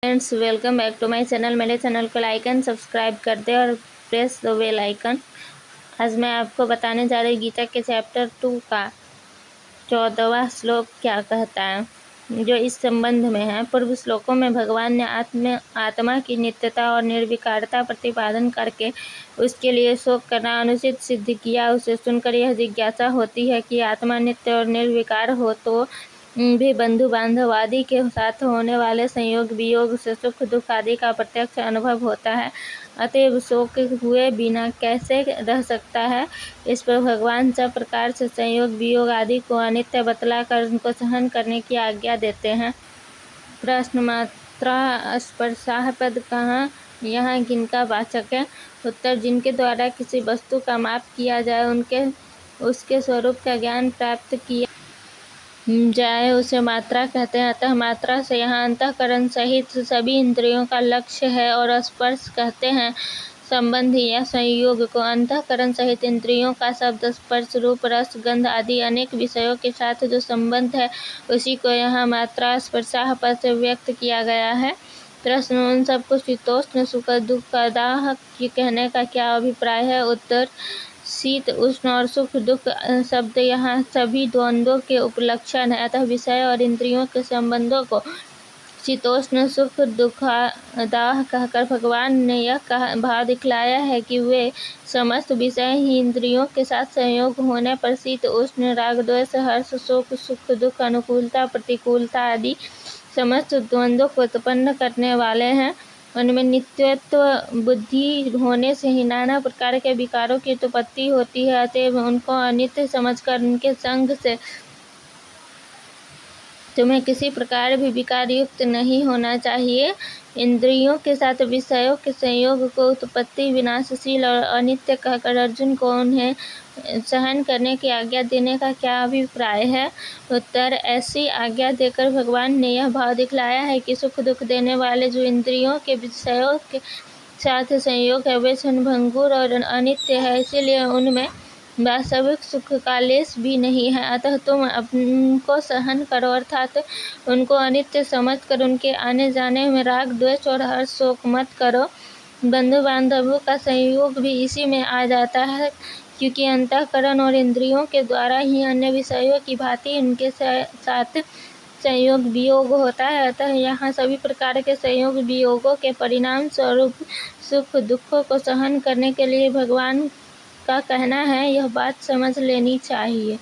Friends, welcome back to my channel. मेरे channel को like and subscribe कर दे और प्रेस द बेल आइकन। आज मैं आपको बताने जा रही गीता के चैप्टर 2 का 14वां श्लोक क्या कहता है, जो इस संबंध में है। पूर्व श्लोकों में भगवान ने आत्मा की नित्यता और निर्विकारता प्रतिपादन करके उसके लिए शोक करना अनुचित सिद्ध किया। उसे सुनकर यह जिज्ञासा होती है कि आत्मा नित्य और निर्विकार हो तो भी बंधु बांधव आदि के साथ होने वाले संयोग वियोग से सुख दुख आदि का प्रत्यक्ष अनुभव होता है, अतएव शोक हुए बिना कैसे रह सकता है। इस पर भगवान सब प्रकार से संयोग वियोग आदि को अनित्य बतलाकर उनको सहन करने की आज्ञा देते हैं। प्रश्न, मात्रा स्पर्शाः पद कहाँ यहाँ किनका वाचक है? उत्तर, जिनके द्वारा किसी वस्तु का माप किया जाए, उसके स्वरूप का ज्ञान प्राप्त किया जाए, उसे मात्रा कहते हैं। अतः मात्रा से यहाँ अंतःकरण सहित सभी इंद्रियों का लक्ष्य है। और स्पर्श कहते हैं संबंधी या संयोग को। अंतःकरण सहित इंद्रियों का शब्द स्पर्श रूप रस गंध आदि अनेक विषयों के साथ जो संबंध है, उसी को यहाँ मात्रा स्पर्शाः पद से व्यक्त किया गया है। प्रश्न, उन सबको शीतोष्ण सुख दुख दाह कहने का क्या अभिप्राय है? उत्तर, शीत उष्ण और सुख दुख शब्द यहाँ सभी द्वंद्वों के उपलक्षण है। अतः विषय और इंद्रियों के संबंधों को शीतोष्ण सुख दुख दाह कहकर भगवान ने यह भाव दिखलाया है कि वे समस्त विषय ही इंद्रियों के साथ संयोग होने पर शीत उष्ण राग द्वेष हर्ष शोक सुख दुख अनुकूलता प्रतिकूलता आदि समस्त द्वंद्वों को उत्पन्न करने वाले हैं। उनमें नित्यत्व बुद्धि होने से ही नाना प्रकार के विकारों की उत्पत्ति होती है। अतएव उनको अनित्य समझकर उनके संग से तुम्हें किसी प्रकार भी विकार युक्त नहीं होना चाहिए। इंद्रियों के साथ विषयों के संयोग को उत्पत्ति विनाशशील और अनित्य कहकर अर्जुन को उन्हें सहन करने की आज्ञा देने का क्या अभिप्राय है? उत्तर, ऐसी आज्ञा देकर भगवान ने यह भाव दिखलाया है कि सुख दुख देने वाले जो इंद्रियों के विषयों के साथ संयोग है, वे क्षणभंगुर और अनित्य है, इसीलिए उनमें वास्तविक सुख का लेश भी नहीं है। अतः तुम उनको सहन करो, अर्थात उनको अनित्य समझकर उनके आने जाने में राग द्वेष और हर्ष शोक मत करो। बंधु बांधवों का संयोग भी इसी में आ जाता है, क्योंकि अंतःकरण और इंद्रियों के द्वारा ही अन्य विषयों की भांति उनके साथ संयोग वियोग होता है। अतः यहाँ सभी प्रकार के संयोग वियोगों के परिणाम स्वरूप सुख दुखों को सहन करने के लिए भगवान का कहना है, यह बात समझ लेनी चाहिए।